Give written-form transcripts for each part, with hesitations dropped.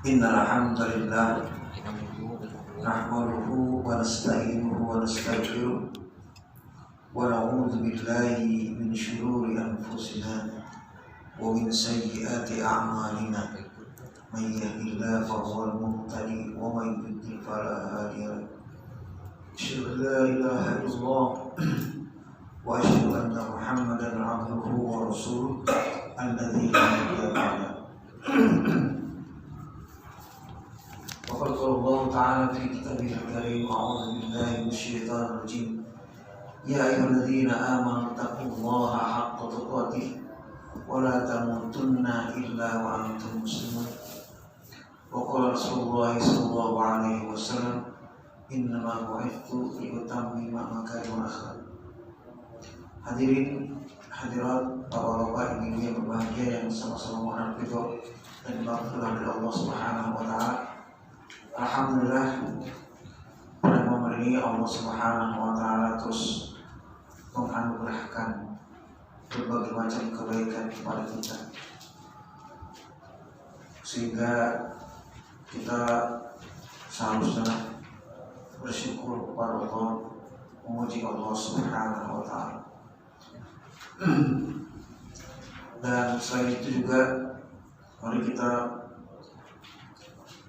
Innal hamdalillah nahmaduhu wa nasta'inuhu wa nastaghfiruh wa na'udzu billahi min shururi anfusina wa min sayyiati a'malina. Man yahdihillahu fahuwal muhtadi wa man yudlil fala hadiya lahu. Asyhadu an la ilaha illallah wa asyhadu anna Muhammadan 'abduhu wa rasuluh alladzi la nabiyya ba'dahu. وقال الله تعالى في كتابه الكريم أعوذ بالله من الشيطان الرجيم يا أيها الذين آمنوا اتقوا الله حق تقاته ولا تموتن إلا وأنتم مسلمون وقال رسول الله صلى الله عليه وسلم إنما بعثت لأتمم مكارم الأخلاق. Hadirin hadirat bapak-bapak ibu yang berbahagia yang sama-sama mohon ridho dan maghfirah dari Allah Subhanahu wa taala. Alhamdulillah, pada momen ini Allah Subhanahu wa taala terus menganugerahkan berbagai macam kebaikan kepada kita, sehingga kita seharusnya bersyukur kepada Allah, memuji Allah Subhanahu wa taala. Dan selain itu juga mari kita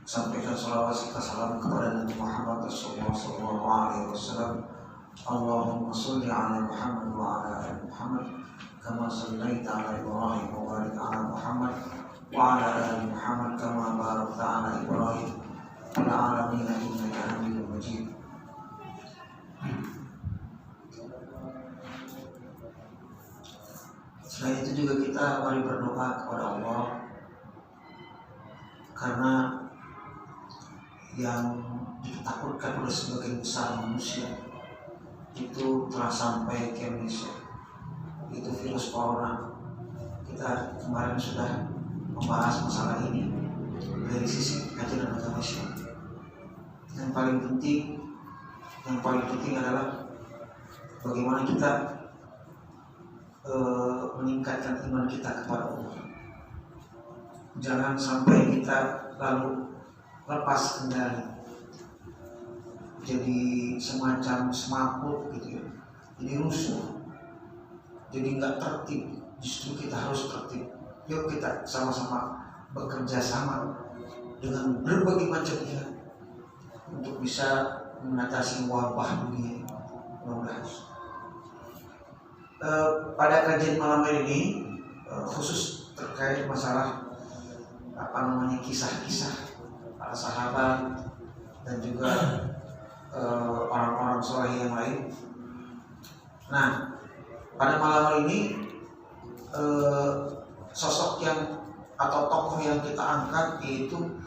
sampaikan salawat serta salam kepada Nabi Muhammad sallallahu alaihi wasallam. Allahumma shalli ala Muhammad wa ala ali Muhammad kama shallaita ala Ibrahim wa barik ala Muhammad wa ala ali Muhammad kama barakta ala Ibrahim fil alamin innaka Hamidum Majid. Selain itu juga kita mari berdoa kepada Allah, karena yang ditakutkan oleh sebagian besar manusia itu telah sampai ke Indonesia, itu virus corona. Kita kemarin sudah membahas masalah ini dari sisi ajaran agama Islam. Yang paling penting adalah bagaimana kita meningkatkan iman kita kepada Allah. Jangan sampai kita lalu lepas kendali, jadi semacam semaput gitu ya, jadi rusuh, jadi nggak tertib. Justru kita harus tertib. Yuk kita sama-sama bekerja sama dengan berbagai macam pihak untuk bisa mengatasi wabah dunia. Mudah-mudahan pada kajian malam ini khusus terkait masalah kisah-kisah para sahabat dan juga orang-orang soleh yang lain. Nah, pada malam ini sosok yang atau tokoh yang kita angkat yaitu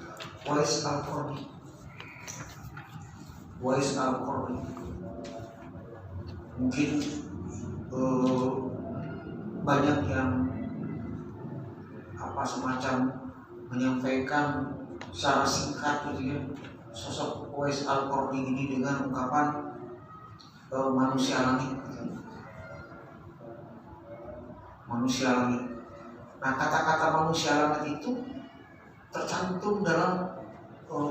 Uwais Al-Qarni. Uwais Al-Qarni mungkin banyak yang semacam menyampaikan secara singkat gitu ya sosok Uwais Al-Qarni ini dengan ungkapan manusia langit. Manusia langit. Nah, kata-kata manusia langit itu tercantum dalam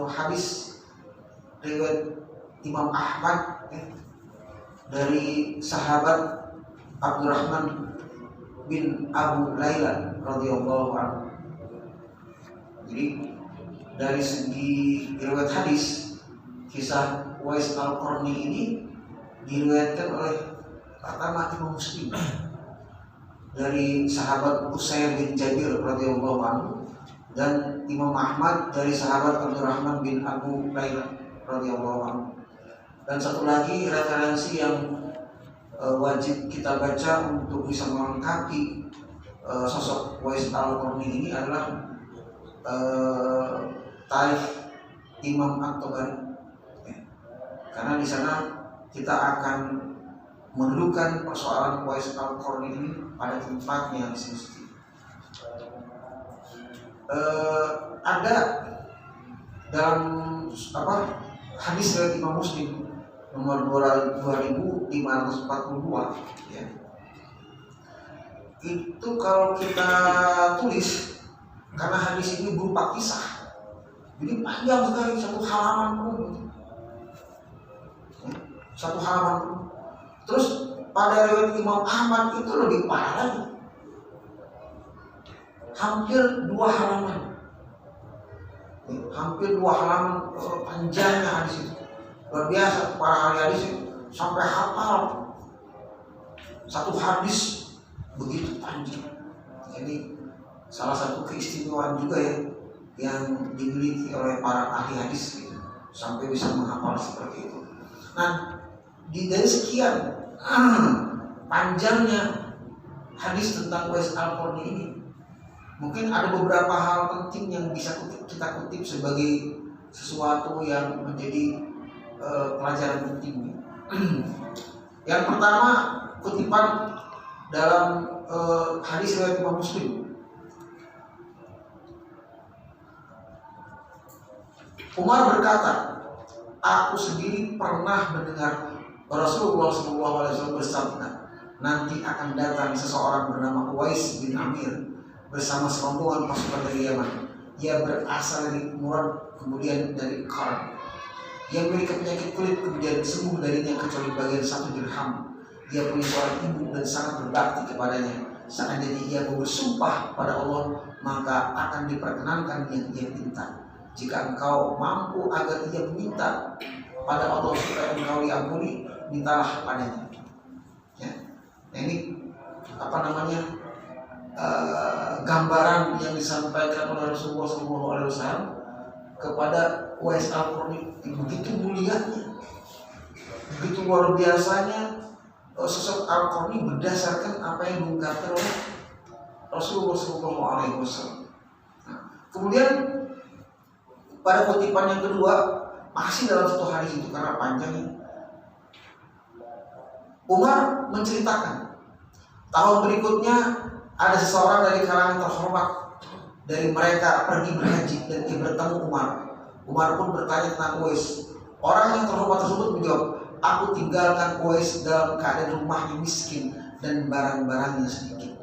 hadis riwayat Imam Ahmad dari sahabat Abdurrahman bin Abu Layla radhiyallahu anhu. Jadi dari segi riwayat hadis, kisah Uwais Al-Qarni ini diriwayatkan oleh pertama Imam Muslim dari sahabat Usair bin Jabir radhiyallahu anhu dan Imam Ahmad dari sahabat Abdurrahman bin Abu Layla radhiyallahu anhu. Dan satu lagi referensi yang wajib kita baca untuk bisa melengkapi sosok Uwais Al-Qarni ini adalah Tarikh Imam At-Tabari, karena di sana kita akan mendudukan persoalan Uwais Al-Qarni ini pada tempatnya yang semestinya. Ada dalam hadis dari Imam Muslim nomor 2542 ya. Itu kalau kita tulis, karena hadis ini berupa kisah, Jadi panjang sekali, satu halaman penuh. Satu halaman penuh. Terus pada riwayat Imam Ahmad itu lebih parah lagi. Hampir 2 halaman. Hampir 2 halaman panjangnya hadis itu. Luar biasa para ahli hadis itu sampai hafal satu hadis begitu panjang. Jadi salah satu keistimewaan juga ya yang dimiliki oleh para ahli hadis gitu, sampai bisa menghafal seperti itu. Nah, dari sekian panjangnya hadis tentang Uwais Al-Qarni ini, mungkin ada beberapa hal penting yang bisa kita kutip sebagai sesuatu yang menjadi pelajaran penting. Yang pertama, kutipan dalam hadis riwayat Imam Muslim. Umar berkata, aku sendiri pernah mendengar Rasulullah SAW bersabda, nanti akan datang seseorang bernama Uwais bin Amir bersama serombongan pasukan dari Yaman. Ia berasal dari Murad, kemudian dari Qarn. Ia memiliki penyakit kulit, kemudian sembuh darinya kecuali bagian 1 dirham. Dia punya seorang ibu dan sangat berbakti kepadanya. Seandainya ia bersumpah pada Allah, maka akan diperkenankan yang ia minta. Jika engkau mampu agar ia meminta pada Allah supaya engkau diampuni, mintalah padanya. Ya. Nah, ini gambaran yang disampaikan oleh Rasulullah SAW kepada Uwais Al-Qarni. Begitu mulianya, begitu luar biasanya sosok Al-Qarni berdasarkan apa yang diungkapkan oleh Rasulullah SAW. Nah, kemudian pada kutipan yang kedua, masih dalam satu hadis itu karena panjangnya, Umar menceritakan tahun berikutnya ada seseorang dari kalangan terhormat dari mereka pergi berhaji dan dia bertemu Umar. Umar pun bertanya tentang Uwais. Orang yang terhormat tersebut menjawab, aku tinggalkan Uwais dalam keadaan rumahnya miskin dan barang-barangnya sedikit.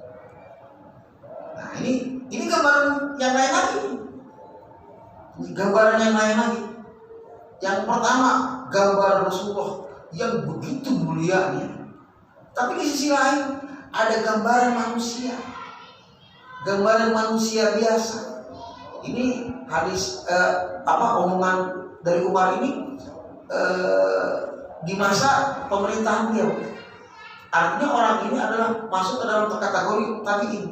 Nah, ini gambaran yang lain lagi. Gambaran yang lain lagi. Yang pertama, gambar Rasulullah yang begitu mulianya. Tapi di sisi lain ada gambaran manusia. Gambaran manusia biasa. Ini hadis omongan dari Umar ini di masa pemerintahan beliau. Artinya orang ini adalah masuk ke dalam kategori tabi'in.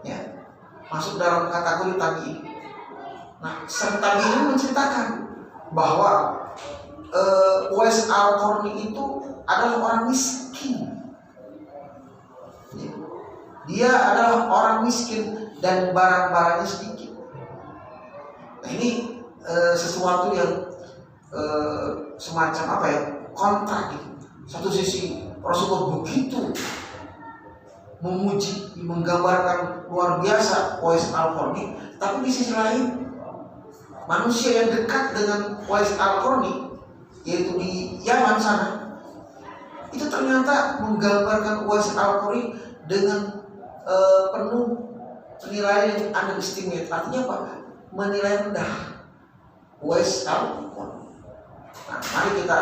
Ya, masuk dalam kategori tabi'in. Nah, sang tabi'in menceritakan bahwa Uwais Al-Qarni itu adalah orang miskin. Dia adalah orang miskin dan barang-barangnya sedikit. Nah, ini sesuatu yang semacam kontrak gitu. Satu sisi Rasulullah begitu memuji, menggambarkan luar biasa Uwais Al-Qarni, tapi di sisi lain manusia yang dekat dengan Uwais Al-Qarni, yaitu di Yaman sana, itu ternyata menggambarkan Uwais Al-Qarni dengan penuh penilaian yang underestimate. Artinya apa? Menilai rendah Uwais Al-Qarni. Nah, mari kita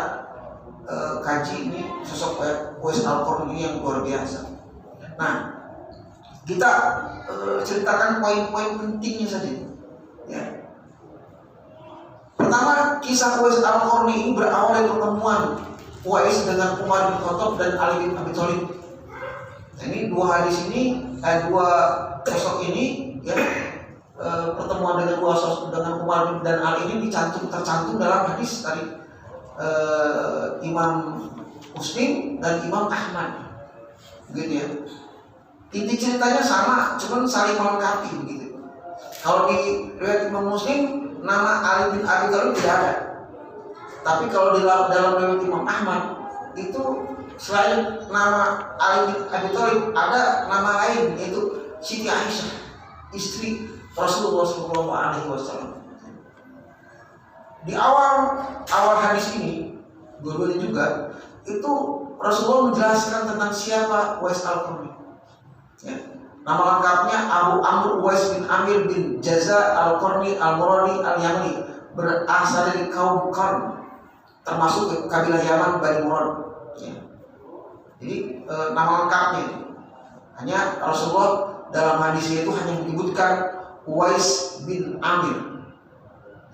kaji ini sosok Uwais Al-Qarni yang luar biasa. Nah, kita ceritakan poin-poin pentingnya saja. Ya. Pertama, kisah Uwais Al-Qarni ini berawal dari pertemuan Uwais dengan Umar bin Khattab dan Ali bin Abi Thalib. Nah, ini dua hadis ini, dua sosok ini, ya, pertemuan dengan dua sosok dengan Umar dan Ali ini tercantum dalam hadis tadi Imam Muslim dan Imam Ahmad, begitu ya. Inti ceritanya sama, cuman saling melengkapi begitu. Kalau di riwayat Imam Muslim nama Ali bin Abi Thalib tidak ada, tapi kalau di dalam riwayat Imam Ahmad itu selain nama Ali bin Abi Thalib ada nama lain, yaitu Siti Aisyah, istri Rasulullah SAW. Di awal hadis ini, dua-duanya juga itu Rasulullah menjelaskan tentang siapa Uwais Al-Qarni. Ya. Nama lengkapnya Abu Amr Uwais bin Amir bin Jaza al-Qarni al-Muradi al-Yamani, berasal dari kaum Qarn, termasuk kabilah Yaman Bani Murad. Ya. Jadi nama lengkapnya hanya Rasulullah dalam hadisnya itu hanya menyebutkan Uwais bin Amir.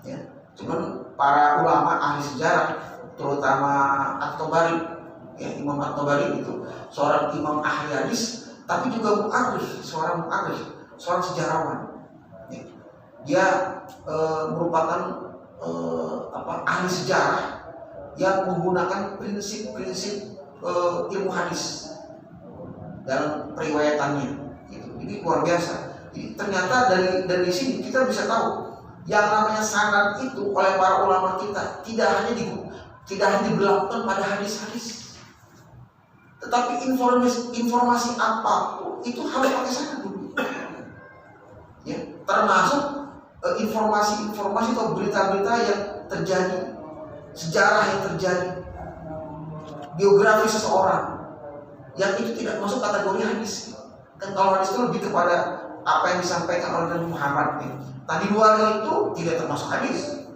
Ya. Cuman para ulama ahli sejarah, terutama At-Tabari, ya, Imam At-Tabari itu seorang imam ahli hadis, tapi juga mu'arrikh, seorang sejarawan. Ya. Dia merupakan ahli sejarah yang menggunakan prinsip-prinsip ilmu hadis dalam periwayatannya. Gitu. Jadi luar biasa. Jadi ternyata dari sini kita bisa tahu yang namanya sanad itu oleh para ulama kita tidak hanya diberlakukan pada hadis-hadis, tetapi informasi apapun itu harus pakai sanad dulu. Ya, termasuk informasi atau berita-berita yang terjadi, sejarah yang terjadi, biografi seseorang yang itu tidak masuk kategori hadis. Kan kalau hadis itu lebih kepada apa yang disampaikan oleh Nabi Muhammad. Tadi luar itu tidak termasuk hadis,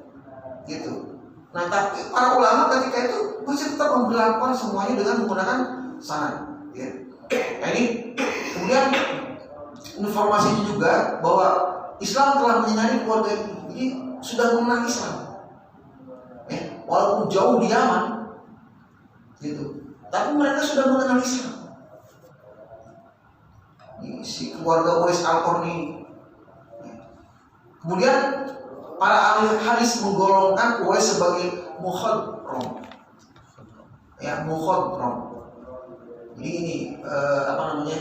gitu. Nah, tapi para ulama ketika itu masih tetap memperlakukan semuanya dengan menggunakan sanad. Ya. Nah, ini kemudian informasinya juga bahwa Islam telah menyinari keluarga ini, jadi sudah mengenal Islam. Ya, walaupun jauh di Yaman, gitu. Tapi mereka sudah mengenal Islam. Si keluarga Uwais al-Qarni. Kemudian para ahli hadis menggolongkan Uwais sebagai mukhadram. Ya, mukhadram. Jadi ini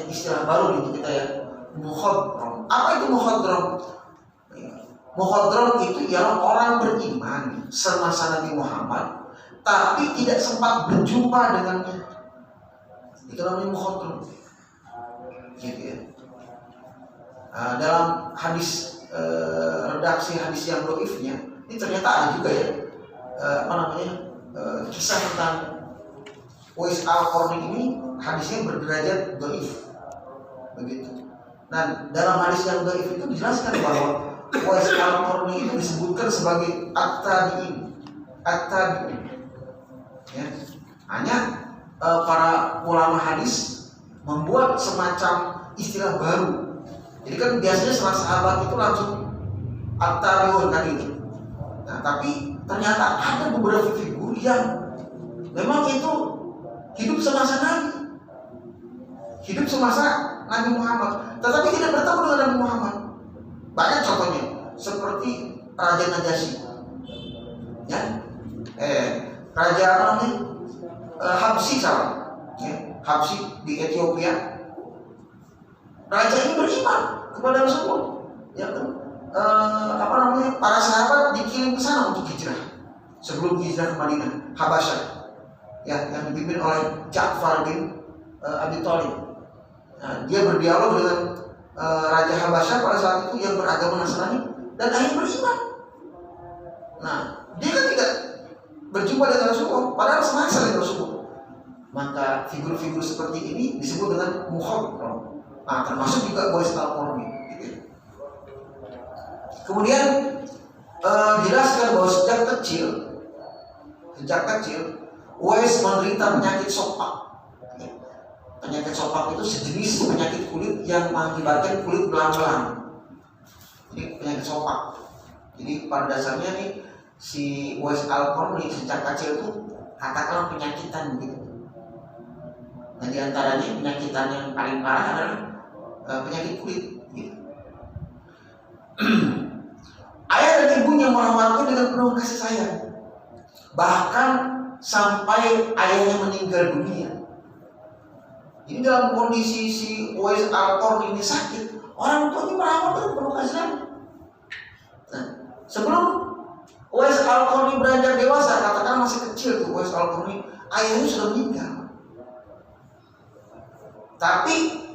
istilah baru untuk kita ya, mukhadram. Apa itu mukhadram? Mukhadram itu ialah orang beriman semasa Nabi Muhammad, tapi tidak sempat berjumpa dengannya. Itu namanya mukhadram. Gitu ya. Dalam hadis redaksi hadis yang dhaifnya ini ternyata ada juga ya kisah tentang Uwais al-Qarni ini, hadisnya berderajat dhaif begitu. Nah, dalam hadis yang dhaif itu dijelaskan bahwa Uwais al-Qarni itu disebutkan sebagai at-tabi'in. Ya. Hanya para ulama hadis membuat semacam istilah baru. Jadi kan biasanya setelah sahabat itu langsung at-tabi'un kan itu. Nah, tapi ternyata ada beberapa figur yang memang itu hidup semasa Nabi Muhammad, tetapi tidak bertemu dengan Nabi Muhammad. Banyak contohnya, seperti Raja Najasyi, ya, Raja Habsyi Habsyi di Ethiopia. Raja ini beriman kepada Rasulullah. Ya, para sahabat dikirim ke sana untuk hijrah sebelum hijrah ke Madinah, Habasyah. Ya, yang dipimpin oleh Ja'far bin Abi Thalib. Nah, dia berdialog dengan Raja Habasyah pada saat itu yang beragama Nasrani dan akhirnya beriman. Nah, dia kan tidak berjumpa dengan Rasulullah, padahal semasa dengan Rasulullah. Maka figur-figur seperti ini disebut dengan mukhadram. Nah, termasuk juga Uwais al-Qarni. Gitu. Kemudian dijelaskan bahwa sejak kecil Uwais menderita penyakit sopak. Penyakit sopak itu sejenis penyakit kulit yang mengakibatkan kulit belang-belang. Ini penyakit sopak. Jadi pada dasarnya nih si Uwais al-Qarni sejak kecil itu katakanlah penyakitan gitu. Nah, diantaranya penyakitan yang paling parah adalah penyakit kulit. Gitu. Ayah dan ibunya merawatnya dengan penuh kasih sayang, bahkan sampai ayahnya meninggal dunia. Ini dalam kondisi si Uwais al-Qarni ini sakit, orang tuanya merawat dengan penuh kasih sayang. Nah, sebelum Uwais al-Qarni beranjak dewasa, katakan masih kecil tuh Uwais al-Qarni, ayahnya sudah meninggal. Tapi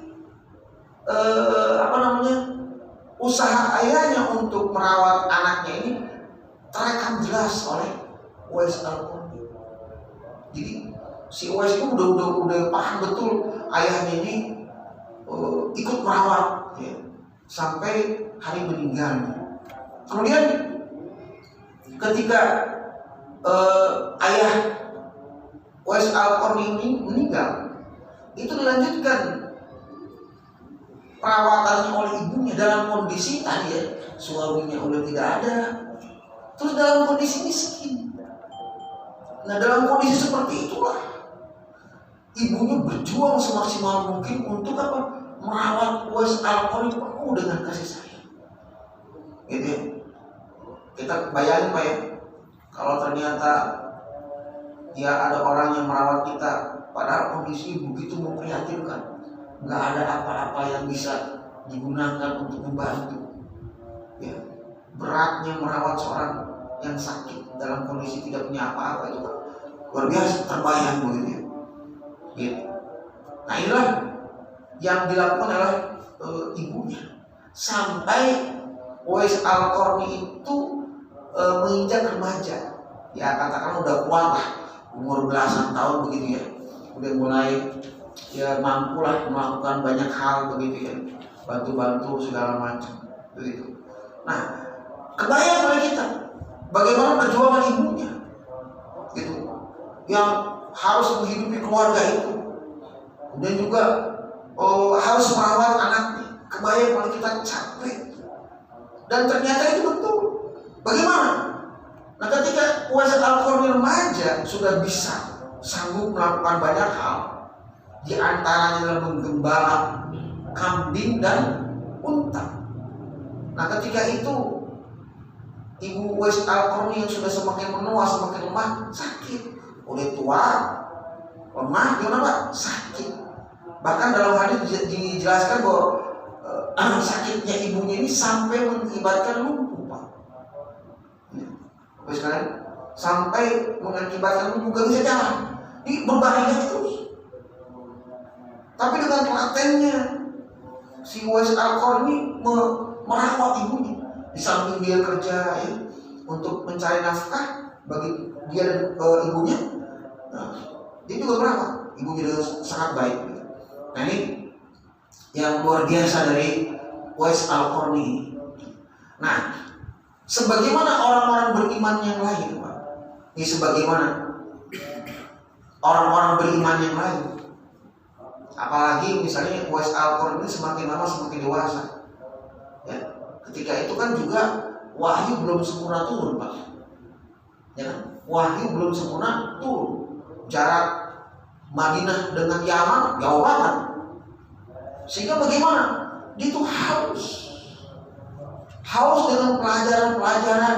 usaha ayahnya untuk merawat anaknya ini terekam jelas oleh Uwais al-Qarni. Jadi si Uwais itu udah paham betul ayahnya ini ikut merawat ya, sampai hari meninggalnya. Kemudian ketika ayah Uwais Al-Qarni ini meninggal, itu dilanjutkan perawatannya oleh ibunya dalam kondisi tadi ya, suaminya udah tidak ada, terus dalam kondisi miskin. Nah, dalam kondisi seperti itulah ibunya berjuang semaksimal mungkin untuk apa? Merawat Uwais Al-Qarni penuh dengan kasih sayang. Gitu ya. Kita bayangin Pak ya, kalau ternyata ya ada orang yang merawat kita padahal kondisi begitu memprihatinkan, nggak ada apa-apa yang bisa digunakan untuk membantu. Ya, beratnya merawat seorang yang sakit dalam kondisi tidak punya apa-apa itu kan luar biasa, terbayang begitu ya. Gitu. Nah, inilah yang dilakukan oleh ibunya sampai Uwais Al-Qarni itu menginjak remaja. Ya katakan udah kuat lah, umur belasan tahun begitu ya, udah mulai ya mampu lah melakukan banyak hal begitu ya, bantu-bantu segala macam begitu. Nah, kebayang oleh kita bagaimana perjuangan ibunya gitu, yang harus menghidupi keluarga itu dan juga harus merawat anaknya. Kebayang oleh kita capek, dan ternyata itu betul. Bagaimana? Nah, ketika Uwais Al-Qarni remaja sudah bisa sanggup melakukan banyak hal, di antaranya adalah menggembala kambing dan unta. Nah, ketika itu ibu Uwais Al-Qarni yang sudah semakin menua, semakin lemah, sakit. Udah tua, lemah, gimana Pak? Sakit. Bahkan dalam hadis dijelaskan bahwa sakitnya ibunya ini sampai mengakibatkan lumpuh Pak. Bapak sekalian, sampai mengakibatkan lumpuh, gak bisa jalan. Ini berbahaya terus. Tapi dengan telatennya si Uwais Al-Qarni merawat ibunya. Di samping dia kerja ya, untuk mencari nafkah bagi dia dan ibunya, nah, dia juga merawat ibunya dengan sangat baik. Nah, ini yang luar biasa dari Uwais Al-Qarni. Nah, sebagaimana orang-orang beriman yang lain, Pak. Ini sebagaimana orang-orang beriman yang lain. Apalagi misalnya Uwais Al-Qarni semakin lama semakin dewasa. Ya, ketika itu kan juga wahyu belum sempurna turun, Pak. Ya kan? Wahyu belum sempurna turun. Jarak Madinah dengan Yaman jauh banget. Sehingga bagaimana? Dia itu haus dengan pelajaran-pelajaran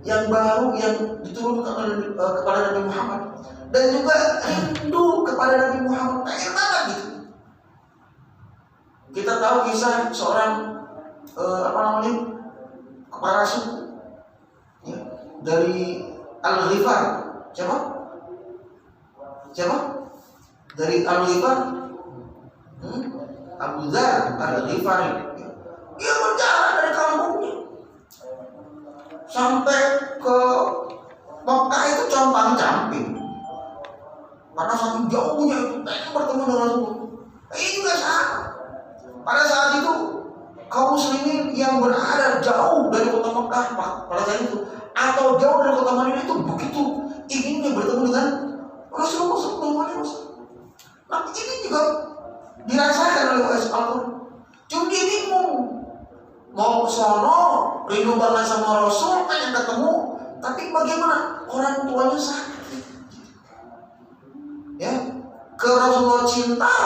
yang baru yang diturunkan kepada Nabi Muhammad, dan juga rindu kepada Nabi Muhammad. Pengen banget gitu. Kita tahu kisah seorang kepala suku ya, dari Al-Ghifar. Siapa? Dari Al-Ghifar, Abu Dzar Al-Ghifari. Dia berjalan dari kampungnya sampai ke Mekah itu compang-camping, karena saking jauhnya itu pengen bertemu dengan Rasul. Ini juga sama. Pada saat itu kaum muslimin yang berada jauh dari kota Mekah pada saat itu, atau jauh dari kota Madinah itu begitu inginnya bertemu dengan Rasulullah SAW. Nah, ini juga dirasakan oleh Uwais Al-Qarni. Cuma dia bingung, mau ke sono, rindu banget sama Rasul, pengen ketemu, tapi bagaimana? Orang tuanya sakit. Ya, ke Rasulullah cinta,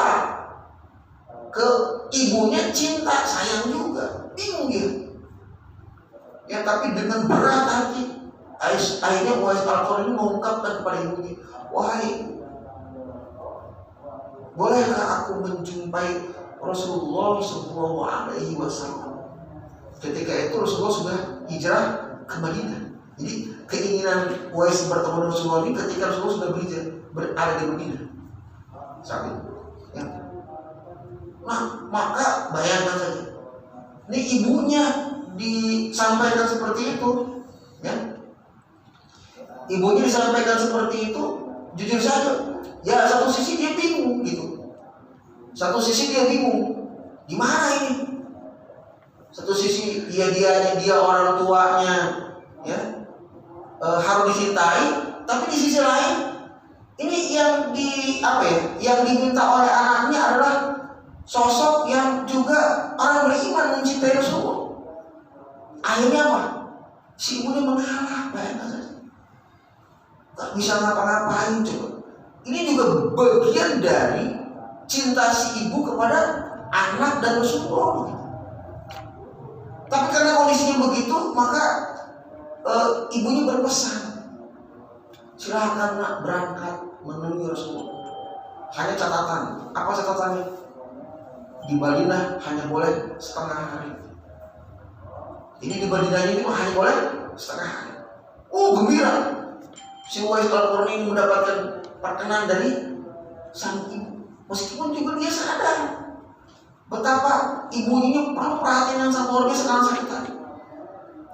ke ibunya cinta, sayang juga, bingung dia. Ya, tapi dengan berat hati, akhirnya Uwais Al-Qarni mengungkapkan kepada ibunya, wahai, bolehkah aku menjumpai Rasulullah SAW? Ketika itu Rasulullah sudah hijrah ke Madinah. Jadi keinginan Uwais bertemu dengan Rasulullah ini ketika Rasulullah sudah berada di Madinah saat itu. Ya. Nah, maka bayangkan saja, ini ibunya disampaikan seperti itu, ya. Ibunya disampaikan seperti itu, jujur saja, ya satu sisi dia bingung gitu. Satu sisi dia bingung, Gimana ini? Satu sisi dia orang tuanya, ya, harus dicintai, tapi di sisi lain ini yang yang diminta oleh anaknya adalah sosok yang juga orang beriman, mencintai Rasulullah. Akhirnya apa? Si ibunya mengalah, bayangkan saja. Tak bisa ngapa-ngapain coba. Ini juga bagian dari cinta si ibu kepada anak dan Rasulullah. Tapi karena kondisinya begitu, maka ibunya berpesan, silakan nak berangkat menemui Rasulullah. Hanya catatan, apa catatannya? Di Madinah hanya boleh setengah hari. Ini di Madinah ini hanya boleh setengah hari. Oh, gembira. Si Uwais Al-Qarni ini mendapatkan perkenan dari sang ibu. Meskipun juga dia sadar betapa ibunya ini perlu perhatian yang sangat luar biasa karena sakit hati.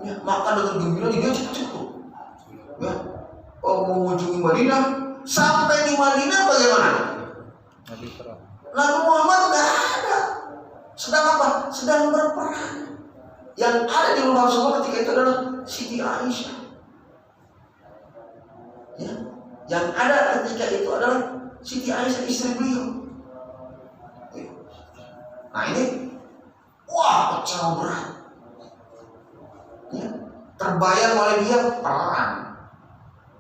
Ya, maka dengan gembira dia cepat-cepat tuh. Ya, mengunjungi Madinah. Sampai di Madinah bagaimana? Nabi Muhammad nggak ada. Sedang apa? Sedang berperang. Yang ada di rumah Rasulullah ketika itu adalah Siti Aisyah. Ya, yang ada ketika itu adalah Siti Aisyah, istri beliau. Ya. Nah ini, wah, kecewa berat. Ya, terbayang oleh dia perang.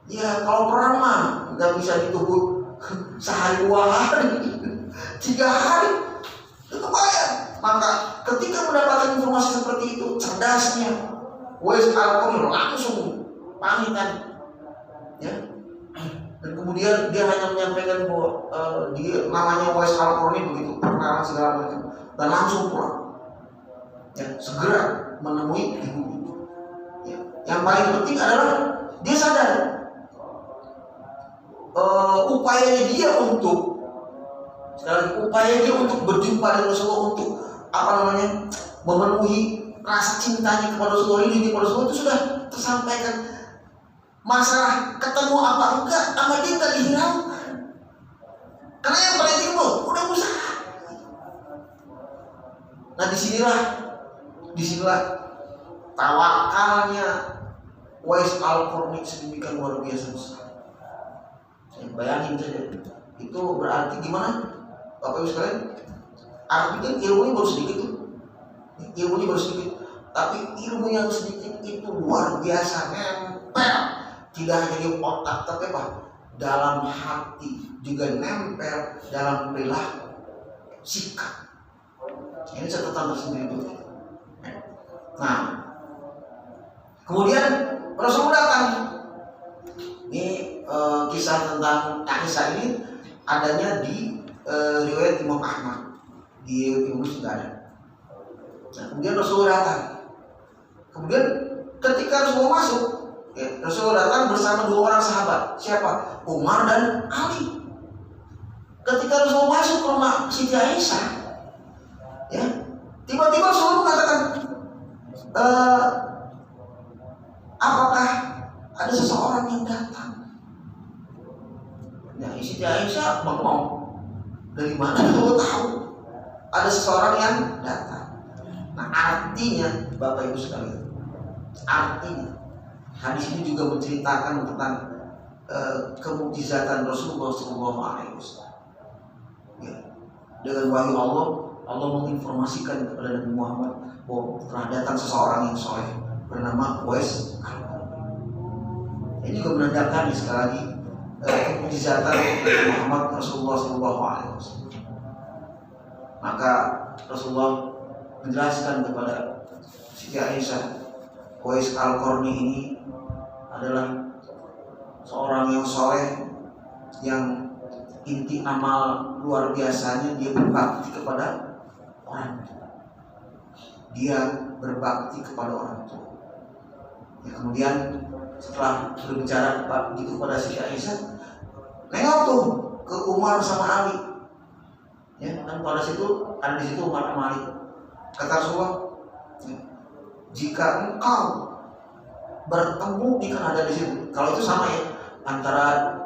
Ya, kalau perang mah nggak bisa ditunggu sehari 2 hari, 3 hari. Itu kebayang. Maka ketika mendapatkan informasi seperti itu, cerdasnya Uwais Al-Qarni langsung pamitan, ya. Dan kemudian dia hanya menyampaikan bahwa dia namanya Uwais Al-Qarni begitu, perkenalan segala macam, dan langsung pulang. Ya, segera menemui ibu. Ya. Yang paling penting adalah dia sadar upayanya dia untuk berjumpa dengan Rasulullah, untuk memenuhi rasa cintanya kepada Rasulullah ini kepada Rasulullah itu sudah tersampaikan. Masalah ketemu apa enggak sama dia enggak dihiraukan. Karena yang paling penting udah usaha. Nah disinilah tawakalnya Uwais Al-Qarni sedemikian luar biasa besar. Saya bayangin saja, itu berarti gimana, Bapak Ibu sekalian? Artinya ilmunya baru sedikit, tapi ilmu yang sedikit itu luar biasa, nempel. Tidak hanya di otak, tapi apa? Dalam hati, juga nempel dalam perilaku, sikap. Ini catatan tersendiri. Nah, kemudian Rasulullah datang. Ini kisah tentang Aisyah ini adanya di riwayat Imam Ahmad, di Ibnu juga ada. Nah, kemudian Rasulullah datang. Kemudian ketika Rasulullah masuk, Rasulullah datang bersama 2 orang sahabat. Siapa? Umar dan Ali. Ketika Rasulullah masuk ke rumah Siti Aisyah, ya, tiba-tiba Rasulullah mengatakan, apakah ada seseorang yang datang? Nah, Siti Aisyah bengong. Dari mana Rasulullah tahu ada seseorang yang datang? Nah, artinya Bapak Ibu sekalian, hadis ini juga menceritakan tentang kemukjizatan Rasulullah SAW. Ya. Dengan wahyu Allah menginformasikan kepada Nabi Muhammad bahwa telah datang seseorang yang soleh bernama Uwais Al-Qarni. Ini juga menandakan sekali lagi kemukjizatan Nabi Muhammad Rasulullah SAW. Maka Rasulullah menjelaskan kepada Siti Aisyah, Uwais Al-Qarni ini adalah seorang yang soleh, yang inti amal luar biasanya dia berbakti kepada orang tua. Dia berbakti kepada orang tua. Ya, kemudian setelah berbicara begitu kepada Siti Aisyah, nengok tuh ke Umar sama Ali. Ya, kan pada situ ada di situ Umar sama Ali. Kata Rasulullah, jika engkau bertemu, ini kan ada di situ. Kalau itu sama ya, antara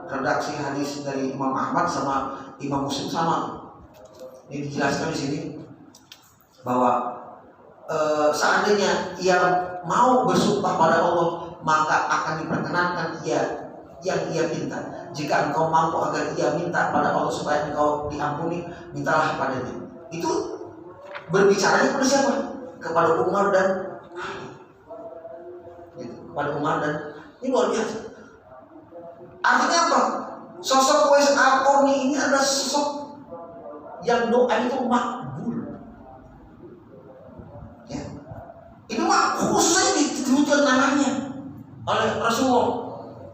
redaksi hadis dari Imam Ahmad sama Imam Muslim sama. Ini dijelaskan di sini. bahwa seandainya ia mau bersumpah pada Allah, maka akan diperkenankan yang ia minta. Jika engkau mampu agar ia minta pada Allah supaya engkau diampuni, mintalah padanya. Itu berbicaranya kepada siapa? Kepada Umar dan Ali. Gitu. Kepada Umar dan ini luar biasa. Artinya apa? Sosok Uwais Al-Qarni ini adalah sosok yang doa itu makbul. Ya. Itu khususnya disebutkan namanya oleh Rasulullah.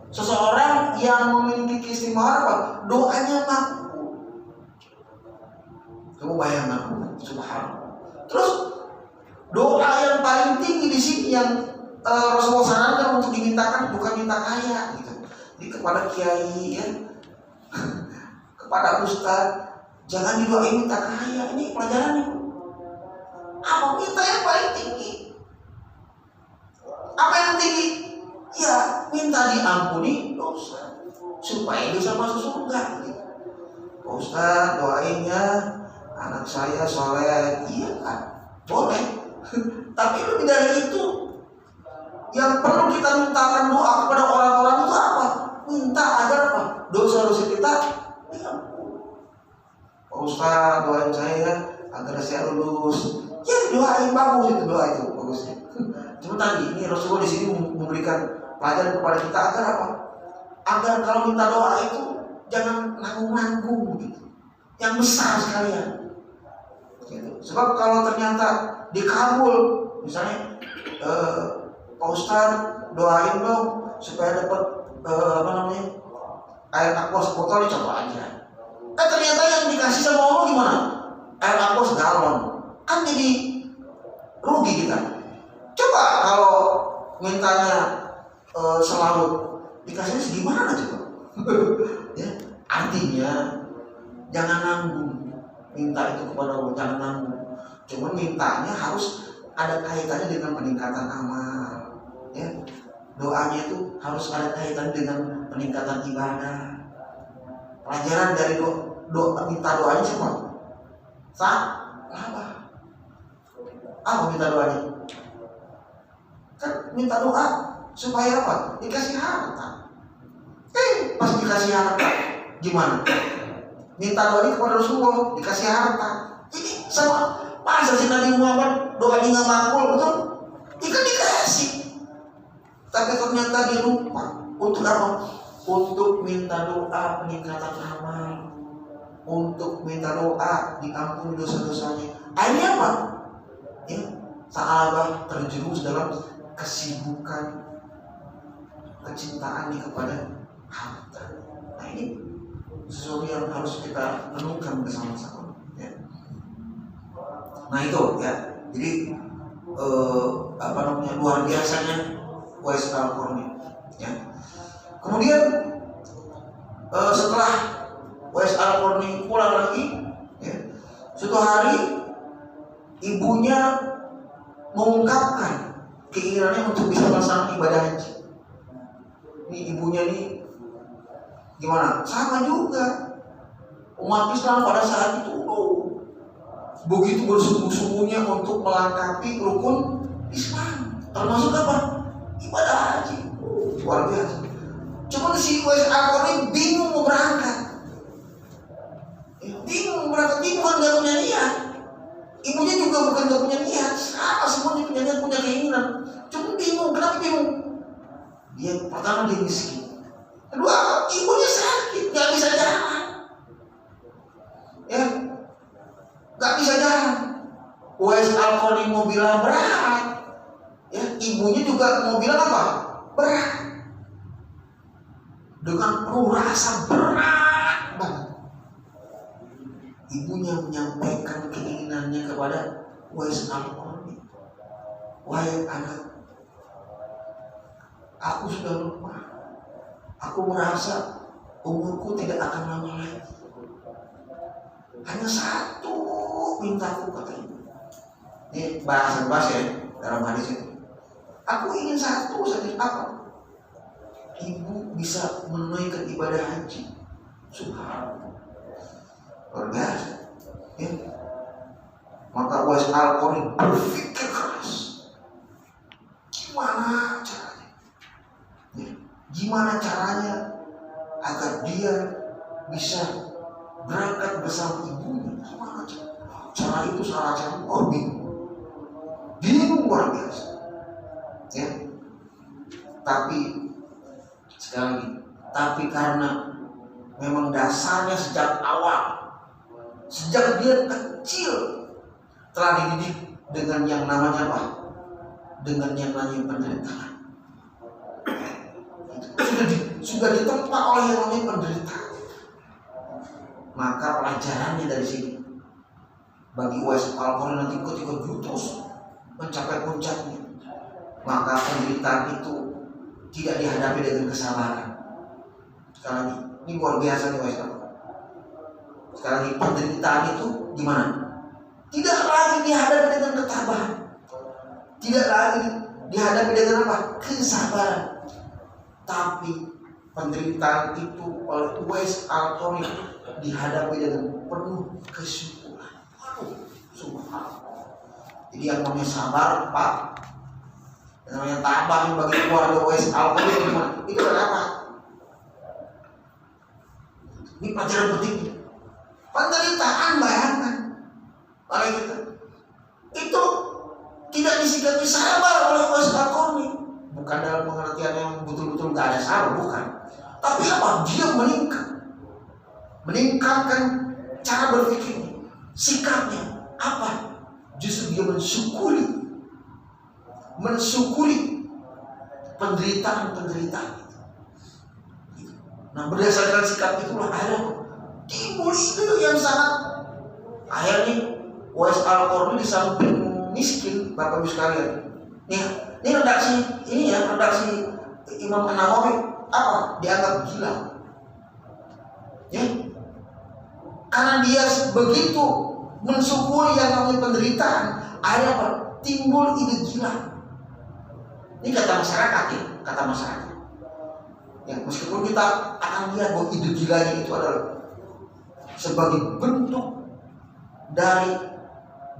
Seseorang yang memiliki keistimewaan apa? Doanya makbul. Kamu bayangkan, subhanallah. Terus doa yang paling tinggi di sini yang Rasulullah sarankan untuk dimintakan bukan minta kaya gitu. Jadi kepada kiai ya, kepada ustaz, jangan didoain minta kaya. Ini pelajarannya. Apa minta yang paling tinggi? Apa yang tinggi? Ya, minta diampuni dosa supaya bisa masuk surga. Gitu. Ustaz, doain ya anak saya soleh. Iya kan? Boleh. Tapi lebih dari itu, yang perlu kita mintakan doa kepada orang-orang itu apa? Minta agar apa? Dosa-dosa kita diampuni. Ustaz, doain saya agar saya lulus. Ya, doain, bagus itu doa itu bagusnya. Cuma tadi ini Rasulullah di sini memberikan pelajaran kepada kita agar apa? Agar kalau minta doa itu jangan nanggung-nanggung gitu. Yang besar sekalian. Gitu. Sebab kalau ternyata dikabul, misalnya Pak Ustaz doain dong supaya dapat air aqua sebotol, coba aja. Ternyata yang dikasih sama Allah gimana? Air aqua segalon. Kan jadi rugi kita. Coba kalau mintanya selalu dikasihnya segimana coba? Ya, artinya jangan nanggung minta itu kepada Allah, jangan nanggung. Cuma mintanya harus ada kaitannya dengan peningkatan amal. Ya, doanya itu harus ada kaitannya dengan peningkatan ibadah. Pelajaran dari doa minta doanya siapa? Apa? Apa minta doanya? Kan minta doa supaya apa? Dikasih harta. Pas dikasih harta gimana? Minta doa kepada Rasulullah dikasih harta. Ini sama masa si Nabi Muhammad doanya nggak makbul, betul? Ikan dikasih. Tapi ternyata dia lupa. Untuk apa? Untuk minta doa peningkatan amal, untuk minta doa diampuni dosa-dosanya. Akhirnya apa? Ya, sahabat terjerumus dalam kesibukan kecintaan kepada harta. Nah ini sesuatu yang harus kita renungkan bersama-sama. Ya. Nah itu ya. Jadi luar biasanya Uwais Al-Qarni. Ya. Kemudian setelah Uwais Al-Qarni pulang lagi, ya, suatu hari ibunya mengungkapkan keinginannya untuk bisa melaksanakan ibadah haji. Ini ibunya nih gimana? Sama juga umat Islam pada saat itu begitu bersungguh-sungguhnya untuk melengkapi rukun Islam, termasuk apa? Ibadah haji. Luar biasa. Cuma si Uwais Al-Qarni bingung mau berangkat. Bingung berangkat, dia bukan gak punya niat. Ibunya juga bukan gak punya niat. Sama semuanya punya niat, punya keinginan. Cuma bingung, kenapa bingung? Dia pertama dia miskin. Kedua, ibunya sakit, gak bisa jalan. Ya, gak bisa jalan. Uwais Al-Qarni mau bilang berat. Ya, ibunya juga mau bilang apa? Berat. Dengan penuh rasa berat banget. Ibunya menyampaikan keinginannya kepada Uwais Al-Qarni. Wahai anak, aku sudah lupa. Aku merasa umurku tidak akan lama lagi. Hanya satu mintaku, kata ibu. Ini bahasa ya dalam hadis itu. Aku ingin satu saja, apa? Ibu bisa menunaikan ibadah haji. Subhanallah. Luar biasa. Ya. Maka Uwais Al-Qarni berpikir keras, gimana caranya? Gimana caranya agar dia bisa berangkat bersama ibunya? Gimana cara itu? Salah cara. Bingung luar biasa. Ya. Tapi sekali lagi, tapi karena memang dasarnya sejak awal, sejak dia kecil telah dididik dengan yang namanya apa? Dengan yang namanya penderitaan. Sudah ditempa oleh yang namanya penderitaan. Maka pelajarannya dari sini bagi Uwais Al-Qarni nanti ketika terus mencapai puncaknya, maka penderitaan itu tidak dihadapi dengan kesabaran. Sekali lagi, ini luar biasa nih Uwais Al-Qarni. Sekali lagi, penderitaan itu gimana? Tidak lagi dihadapi dengan ketabahan, tidak lagi dihadapi dengan apa? Kesabaran. Tapi penderitaan itu oleh Uwais Al-Qarni dihadapi dengan penuh kesyukuran. Subhanallah. Jadi yang namanya sabar, Pak, yang namanya tabah bagi keluarga Uwais Al-Qarni gimana? Itu kenapa? Ini pelajaran pentingnya. Penderitaan, bayangkan oleh kita itu tidak disikapi sabar oleh Uwais Al-Qarni. Bukan dalam pengertian yang betul-betul gak ada sabar, bukan. Tapi apa? Dia meningkatkan cara berpikirnya, sikapnya. Apa? Justru dia mensyukuri penderitaan. Nah, berdasarkan sikap itulah akhirnya timbul ide yang sangat. Akhirnya Uwais Al-Qarni di samping miskin, Bapak Ibu sekalian. Ini redaksi Imam An-Nawawi apa? Dianggap gila. Ya. Karena dia begitu mensyukuri yang namanya penderitaan, akhirnya apa? Timbul ide gila. Ini kata masyarakat ya, Ya, meskipun kita akan lihat bahwa ide gilanya itu adalah sebagai bentuk dari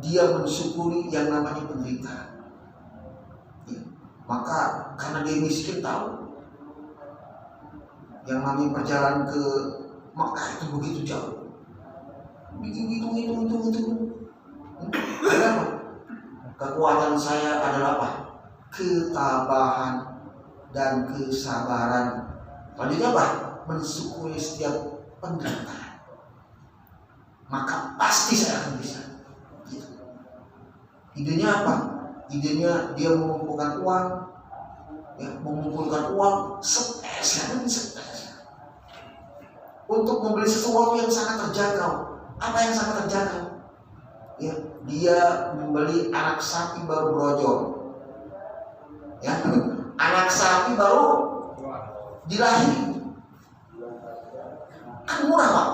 dia mensyukuri yang namanya penderitaan. Ya, maka karena dia miskin tahu yang namanya perjalanan ke Makkah itu begitu jauh. Hitung. Kenapa? Kekuatan saya adalah apa? Ketabahan dan kesabaran. Selanjutnya apa? Mensyukuri setiap penderitaan. Maka pasti saya akan bisa. Gitu. Idenya apa? Idenya dia mengumpulkan uang, spesial untuk membeli sesuatu yang sangat terjangkau. Apa yang sangat terjangkau? Ya, dia membeli anak sapi baru brojol. Ya, anak sapi baru dilahirkan. Kan murah, Pak.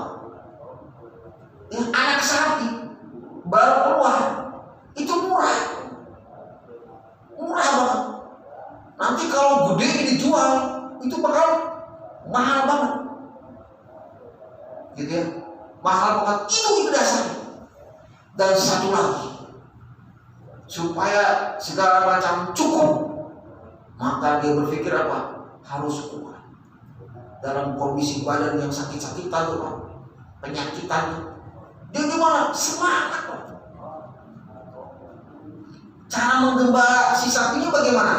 Ya, anak sapi baru keluar itu murah banget. Nanti kalau gede dijual itu bakal mahal banget, gitu ya, mahal banget. Itu dasarnya. Dan satu lagi, supaya segala macam cukup, maka dia berpikir apa? Harus kuat. Dalam kondisi badan yang sakit-sakitan tuh, Pak, penyakitan, dia gimana? Semangat, Pak. Cara menggembala si sapinya bagaimana?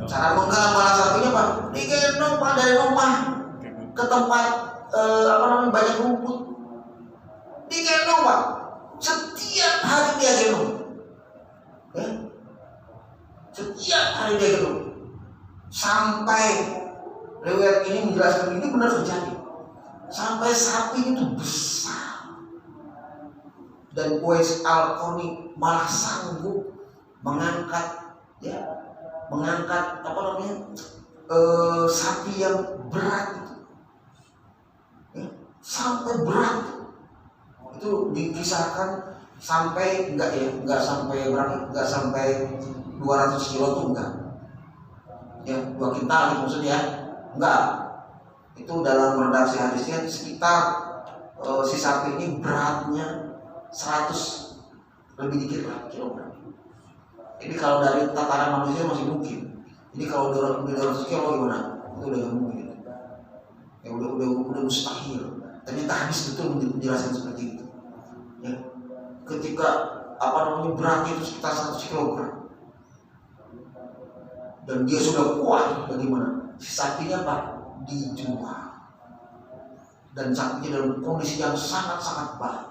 Cara menggembala sapinya, Pak, digendong, Pak, dari rumah ke tempat banyak rumput. Digendong, Pak. Setiap hari dia gendong. Ya? Setiap hari dia gendong. Sampai riwayat ini menjelaskan ini benar terjadi. Sampai sapi itu besar. Dan Uwais Al-Qarni malah sanggup mengangkat sapi yang berat itu. Ya? Sampai berat. Itu dikisahkan sampai enggak sampai 200 kilo tuh enggak. Ya, 2 kintal gitu maksudnya. Enggak. Itu dalam redaksi hadisnya sekitar si sapi ini beratnya 100 lebih dikit lah kilogram. Ini kalau dari tataran manusia masih mungkin. Ini kalau 200 kilo gimana? Itu udah gak mungkin. Ya udah mustahil. Ternyata hadis betul menjelaskan seperti itu. Ya, ketika beratnya itu sekitar 100 kilogram dan dia sudah kuat, bagaimana? Si sapinya Pak dijual dan sapinya dalam kondisi yang sangat-sangat baik.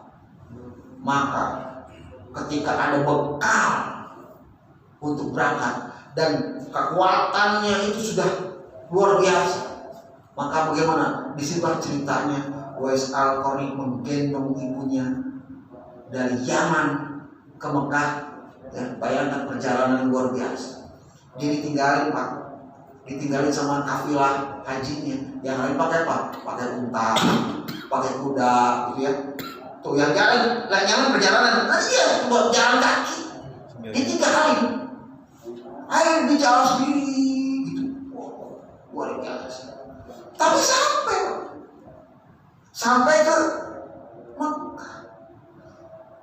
Maka ketika ada bekal untuk berangkat dan kekuatannya itu sudah luar biasa, maka bagaimana? Disebut ceritanya Uwais Al-Qarni menggendong ibunya dari Yaman ke Mekah. Ya, bayangkan perjalanan yang luar biasa. Dia ditinggalin Pak, ditinggalin sama kafilah hajinya. Yang lain pakai apa? Pakai unta, pakai kuda, gitu ya. Tuh yang jalan perjalanan, iya, buat jalan kaki. Ditinggalin. Ayo di jalan sendiri, gitu. Luar biasa. Tapi sampai ke Mekah,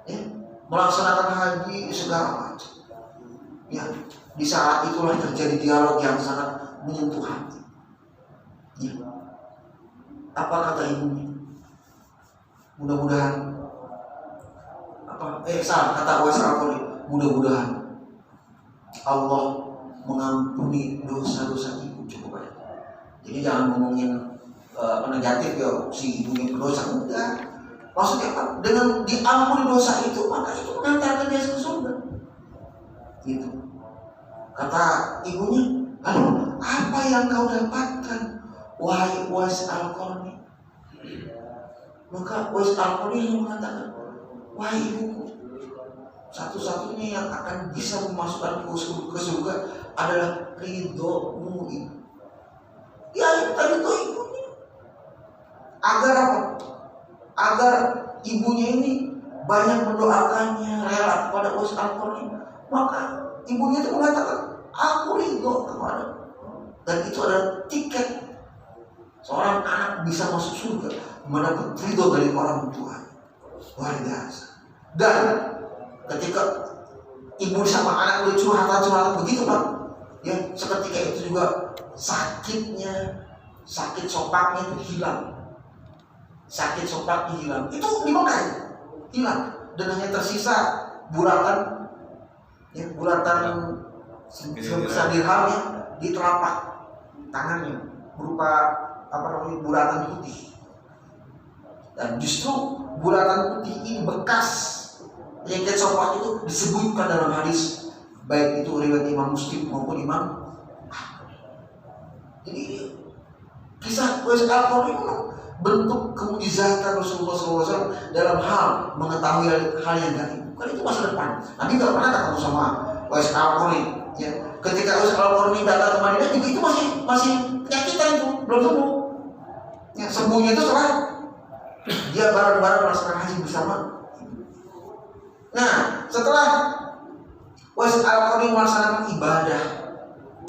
ya, melaksanakan haji segala macam. Ya, di saat itulah terjadi dialog yang sangat menyentuh hati. Ya. Apa kata ibunya? Mudah-mudahan kata Uwais Al-Qarni, mudah-mudahan Allah mengampuni dosa-dosa ibu. Coba ya. Jadi jangan ngomongin negatif ya, si ibunya berdosa, enggak. Maksudnya apa? Dengan diampuni dosa itu, maka itu mengantarkan dia ke surga. Gitu. Kata ibunya, lalu apa yang kau dapatkan, wahai Uwais Al-Qarni? Maka Uwais Al-Qarni yang mengatakan, wahai ibuku, satu-satunya yang akan bisa memasukkan ke surga adalah ridhomu, ibu. Ya, tadi itu ibunya. Agar apa? Agar ibunya ini banyak mendoakannya, rela kepada Uwais Al-Qarni. Maka ibunya itu mengatakan, aku ridho kepada. Dan itu adalah tiket seorang anak bisa masuk surga, mendapat ridho dari orang tua. Luar biasa. Dan ketika ibu sama anak udah curhatan begitu Pak, ya seketika itu juga sakit sopaknya itu hilang. Sakit sopaknya hilang. Itu di Mekah hilang, dan hanya tersisa bulatan sebesar dirham ya di telapak tangannya, berupa bulatan putih. Dan justru bulatan putih ini bekas lengket sopak itu disebutkan dalam hadis, baik itu riwayat Imam Muslim maupun Imam. Jadi kisah Uwais Al-Qarni itu bentuk kemujizatan Rasulullah SAW dalam hal mengetahui hal yang gaib. Kan itu masa depan. Nabi nggak pernah ketemu sama Uwais Al-Qarni. Ya, ketika Uwais Al-Qarni datang ke Madinah, itu masih penyakitan itu, belum sembuh. Ya, sembuhnya itu setelah dia bareng-bareng melaksanakan haji bersama. Nah, setelah Uwais Al-Qarni melaksanakan ibadah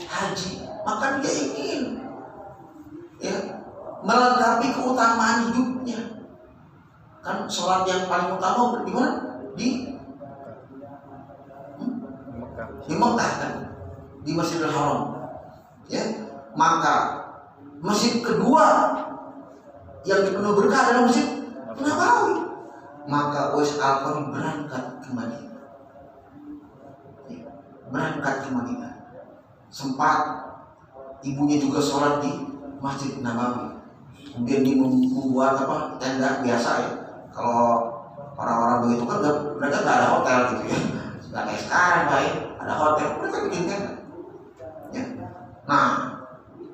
haji, maka dia ingin melengkapi keutamaan hidupnya. Kan sholat yang paling utama di mana? Di Mekah kan, di Masjidil Haram. Ya, maka masjid kedua yang penuh berkah adalah Masjid Nabawi. Maka Uwais Al-Qarni berangkat ke Madinah. Sempat ibunya juga sholat di Masjid Nabawi. Kemudian dia membuat tenda biasa ya. Kalau orang-orang begitu kan mereka nggak ada hotel gitu ya. Nggak kayak sekarang Pak ya. Ada hotel, mereka bikin tenda. Ya. Nah,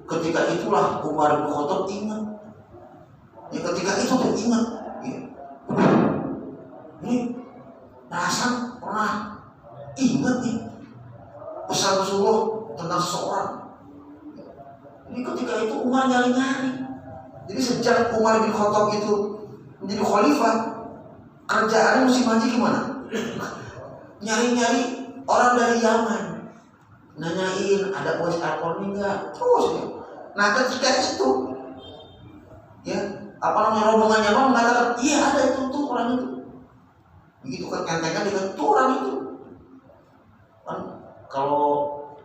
ketika itulah Umar bin Khattab ingat. Ya, ketika itu dia ingat. Ya. Ini Hasan pernah ingat nih pesan Rasulullah tentang seseorang. Ini ketika itu Umar nyari-nyari. Jadi sejak Umar bin Khattab itu menjadi khalifah, kerjaannya musim haji gimana? Nyari-nyari orang dari Yaman, nanyain ada Uwais Al-Qarni enggak? Terus ya. Nah ketika itu, ya rombongan Yaman mengatakan, iya ada itu tuh orang itu. Begitu kan kentengan dengan orang itu. Kan kalau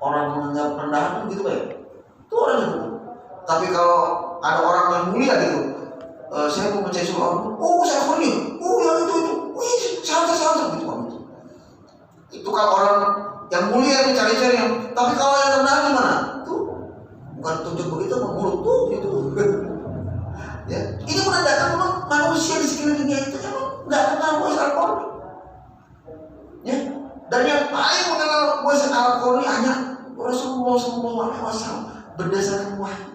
orang menganggap rendahan itu gitu ya. Itu orang itu. Tapi kalau ada orang yang mulia gitu, saya mau mencari seorang, saya pergi, yang itu, santai gitu kan. Itu kalau orang yang mulia nih cari-cari yang, tapi kalau yang rendah gimana? Tuh bukan tunjuk begitu, mulut tuh gitu. Ya, ini menandakan memang manusia di sekelilingnya itu emang nggak kenal Uwais Al-Qarni. Ya, dan yang paling mengenal Uwais Al-Qarni hanya Rasulullah SAW berdasarkan wahyu.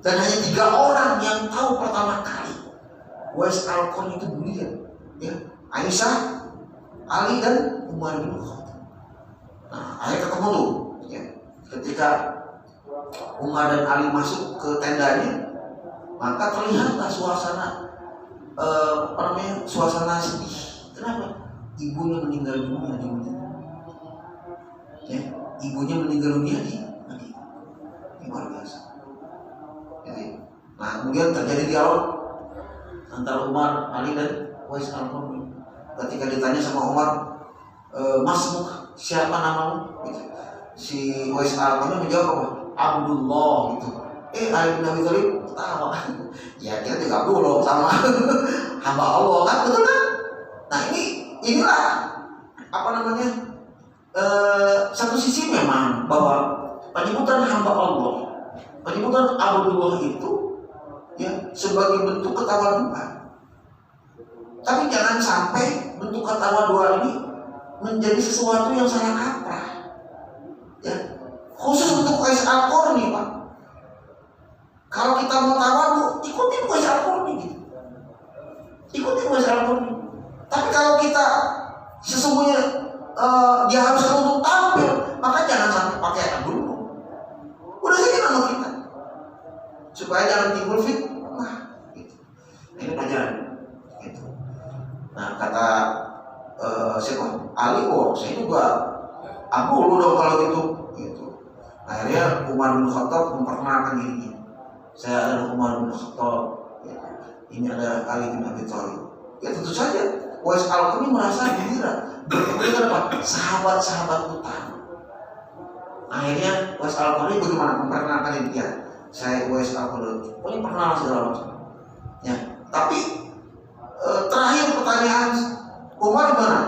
Dan hanya 3 orang yang tahu pertama kali Uwais Al-Qarni itu mulia. Ya, Aisyah, Ali dan Umar bin Khattab. Nah, akhirnya ketemu tuh. Ya, ketika Umar dan Ali masuk ke tendanya, maka terlihatlah suasana suasana sedih. Kenapa? Ibunya meninggal dunia di Madinah. Ya, ibunya meninggal dunia di Madinah. Ini luar biasa. Jadi, nah kemudian terjadi dialog antara Umar, Ali dan Uwais Al-Qarni. Ketika ditanya sama Umar, Mas, siapa namamu? Gitu. Si Uwais Al-Qarni menjawab apa? Abdullah gitu. Ali bin Abi Thalib ketawa. Ya kita juga dulu sama hamba Allah kan, betul kan? Nah inilah apa namanya, satu sisi memang bahwa penyebutan hamba Allah, penyebutan Abdullah itu ya sebagai bentuk ketawaduan. Tapi jangan sampai bentuk ketawaduan ini menjadi sesuatu yang salah kaprah. Ya, khusus untuk Uwais Al-Qarni, Pak. Kalau kita mau tawadu, ikutin Uwais Al-Qarni gitu. Ikutin Uwais Al-Qarni. Tapi kalau kita sesungguhnya dia harus untuk tampil, maka jangan sampai pakai dulu. Udah saja nama kita, supaya jangan timbul fitnah. Gitu. Ini pelajaran. Gitu. Nah kata siapa? Ali, saya juga lu dong kalau gitu. Gitu. Akhirnya Umar bin Khattab memperkenalkan dirinya. Saya adalah Umar bin Khattab. Ya. Ini adalah Ali bin Abi Thalib. Ya tentu saja Uwais Al-Qarni merasa gembira bertemu dengan apa? Sahabat-sahabat utama. Akhirnya Uwais Al-Qarni bagaimana memperkenalkan diri dia? Saya Uwais Al-Qarni. Pokoknya perkenalan segala macam. Ya, tapi terakhir pertanyaan Umar gimana?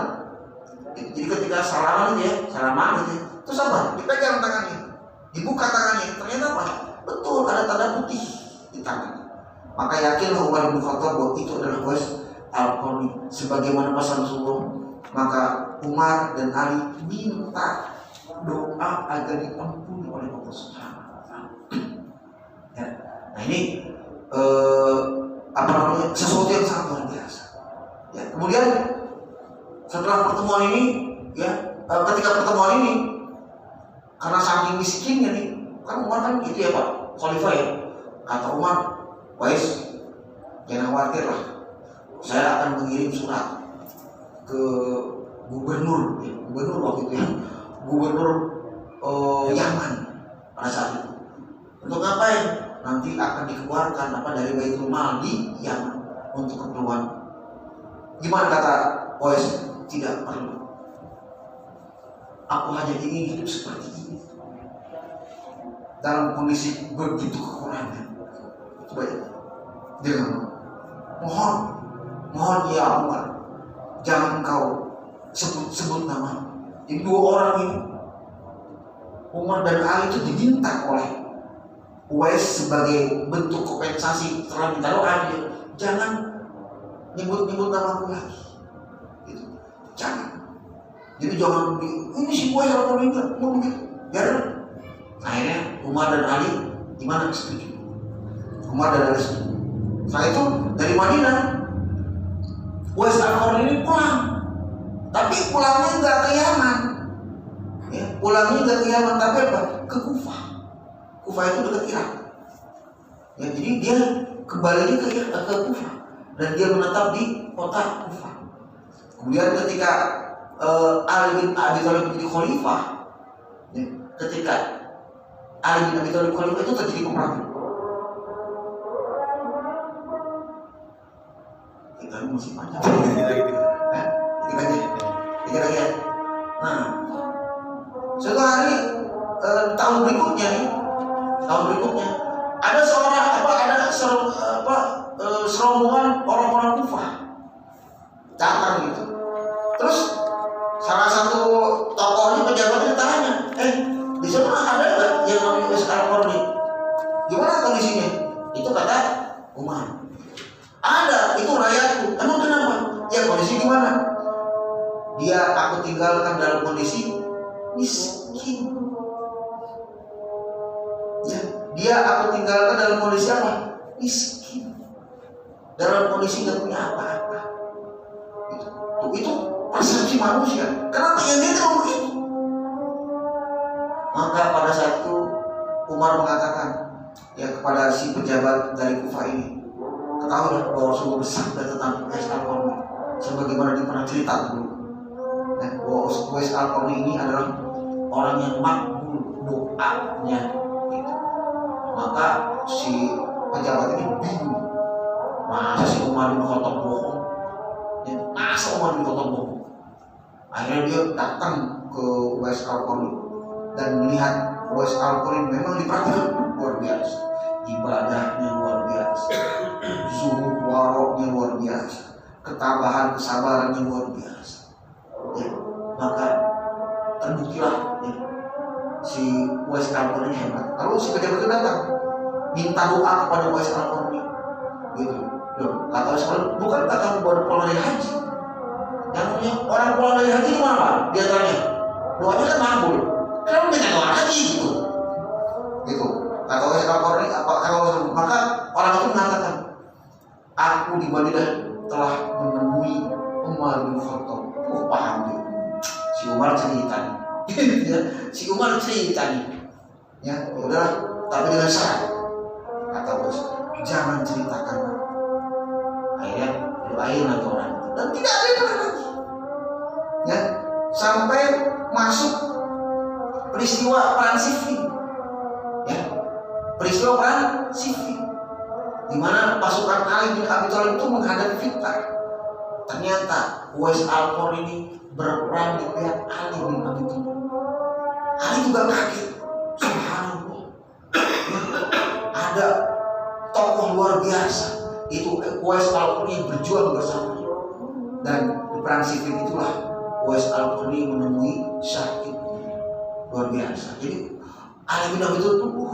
Jadi ketika salaman gitu ya, terus apa? Dipegang tangannya, dibuka tangannya, ternyata apa? Betul ada tanda putih di tangannya. Maka yakinlah Umar bin Khattab bahwa itu adalah Uwais Al-Qarni. Sebagaimana pesan Rasulullah, maka Umar dan Ali minta doa agar diampuni oleh Allah Subhanahu wa Ta'ala. Ya. Nah ini sesuatu yang sangat luar biasa. Ya, kemudian setelah pertemuan ini, ya, ketika pertemuan ini, karena saking miskinnya nih, kan Umar kan gitu ya Pak, khalifah ya. Kata Umar, Uwais, jangan khawatir lah, saya akan mengirim surat ke gubernur waktu itu ya, gubernur Yaman pada saat itu. Untuk ngapain? Nanti akan dikeluarkan dari Baitul Mal di Yaman untuk keperluan. Gimana kata Uwais? Tidak perlu. Aku hanya ingin hidup seperti ini dalam kondisi begitu kekurangan. Coba ya, jangan mohon ya Umar, jangan kau sebut nama. Jadi 2 orang ini, Umar dan Ali, itu diminta oleh Uwais sebagai bentuk kompensasi setelah minta doa, jangan nyebut namaku lagi. Gitu. Jangan. Jadi jangan ini si Uwais kalau minta mau begitu. Biar. Akhirnya Umar dan Ali gimana? Setuju. Umar dan Ali setuju. Setelah itu dari Madinah, Uwais Al-Qarni ini pulang. Tapi pulangnya nggak ke Yaman. Ya, pulangnya nggak ke Yaman, tapi apa? Ke Kufah. Kufah itu dekat Irak. Ya, jadi dia kembali ke Kufah dan dia menetap di kota Kufah. Kemudian ketika Ali bin Abi Thalib menjadi khalifah, ya, ketika Ali bin Abi Thalib khalifah itu terjadi peperangan. Kita masih panjang. tahun berikutnya ada serombongan orang-orang Kufah datang gitu. Terus salah satu tokohnya, pejabatnya tanya, di sana ada nggak yang namanya Uwais Al-Qarni? Gimana kondisinya? Itu kata Umar, ada, itu rakyatku. Emang kenapa? Ya kondisi gimana? Aku tinggalkan dalam kondisi miskin. Ya, aku tinggalkan dalam kondisi apa? Miskin. Dalam kondisi nggak punya apa-apa. Itu persepsi manusia. Kenapa yang dia ngomong itu? Maka pada saat itu Umar mengatakan kepada si pejabat dari Kufah ini, ketahuilah bahwa Rasulullah bersabda tentang Uwais Al-Qarni sebagaimana dia pernah cerita dulu. Bahwa Uwais Al-Qarni ini adalah orang yang makbul doanya. Gitu. Maka si pejabat ini bingung. Masa si Umar bin Khattab bohong? Masa Umar bin Khattab bohong? Akhirnya dia datang ke Uwais Al-Qarni dan melihat Uwais Al-Qarni memang diperhatikan luar biasa, ibadahnya luar biasa, zuhud waroknya luar biasa, ketabahan kesabarannya luar biasa. Maka terbuktilah si Uwais Al-Qarni hebat. Lalu si pejabat itu datang minta doa kepada Uwais Al-Qarni. Gitu. Kata Uwais Al-Qarni, bukankah kamu baru pulang dari haji? Yang punya orang pulang dari haji gimana Pak? Dia tanya, doanya kan makbul. Kenapa minta doa lagi gitu? Gitu. Kata Uwais Al-Qarni, maka orang itu mengatakan, aku di Madinah telah menemui Umar bin Khattab. Paham dia. Si Umar cerita nih. Si Umar cerita nih. Ya, udahlah, tapi dengan syarat. Kata Uwais, jangan ceritakan. Akhirnya doain lagi orang itu. Dan tidak ada yang lagi. Ya, sampai masuk peristiwa perang Siffin. Ya, peristiwa perang Siffin, di mana pasukan Ali bin Abi Thalib itu menghadapi fitnah. Ternyata Uwais Al-Qarni ini berperang di pihak Ali bin Abi Thalib. Ali juga kaget. Subhanallah. Ada tokoh luar biasa, itu Uwais Al-Qarni berjuang bersamanya. Dan di perang Siffin itulah Uwais Al-Qarni menemui syahid luar biasa. Jadi Ali bin Abi Thalib itu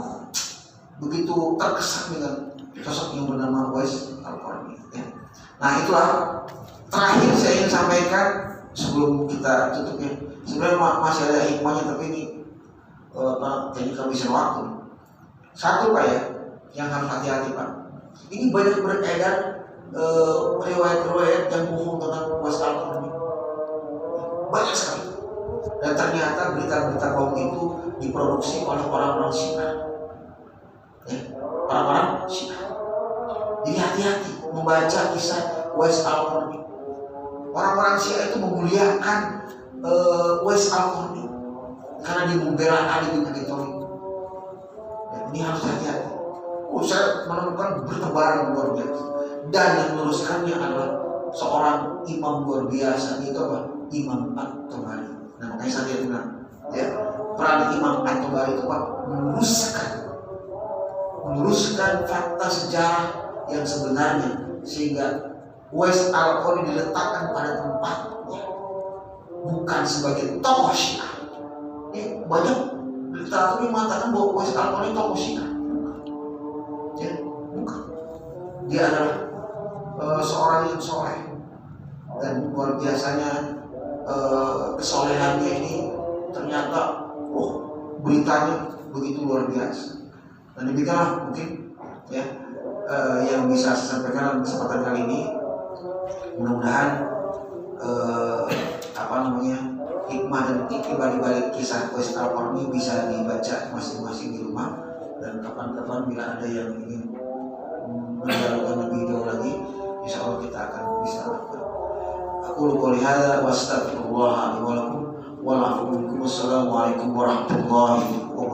begitu terkesan dengan sosok yang bernama Uwais Al-Qarni. Ya. Nah itulah terakhir saya ingin sampaikan sebelum kita tutupnya. Sebenarnya masih ada hikmahnya, tapi ini jadi kehabisan waktu. Satu Pak ya, yang harus hati-hati Pak. Ini banyak beredar riwayat-riwayat yang bohong tentang Uwais Al-Qarni. Banyak sekali. Dan ternyata berita-berita bohong itu diproduksi oleh orang-orang Syiah. Ya, orang-orang Syiah. Jadi hati-hati membaca kisah Uwais Al-Qarni. Orang-orang Syiah itu memuliakan Uwais Al-Qarni karena dia membela Ali bin Abi Thalib. Ya, ini harus hati-hati. Saya menemukan bertebaran luar biasa. Dan yang meneruskannya adalah seorang imam luar biasa, itu apa? Imam At-Tabari. Nah, makanya saya bilang, ya, peran Imam At-Tabari itu Pak meluruskan fakta sejarah yang sebenarnya, sehingga Uwais Al-Qarni diletakkan pada tempatnya, bukan sebagai tokoh Syiah. Banyak literatur yang mengatakan bahwa Uwais Al-Qarni tokoh Syiah. Ya, bukan. Dia adalah seorang yang soleh, dan luar biasanya kesolehannya ini ternyata beritanya begitu luar biasa. Dan demikianlah mungkin ya yang bisa saya sampaikan dalam kesempatan kali ini. Mudah-mudahan hikmah dan iktibar di balik kisah Uwais Al-Qarni bisa dibaca masing-masing di rumah, dan kapan-kapan bila ada yang ingin mendalami lebih jauh lagi, insya Allah kita akan bisa lakukan. Aku qouli hadza wa astaghfirullah li wa lakum wa lakum. Wassalamualaikum warahmatullahi wabarakatuh.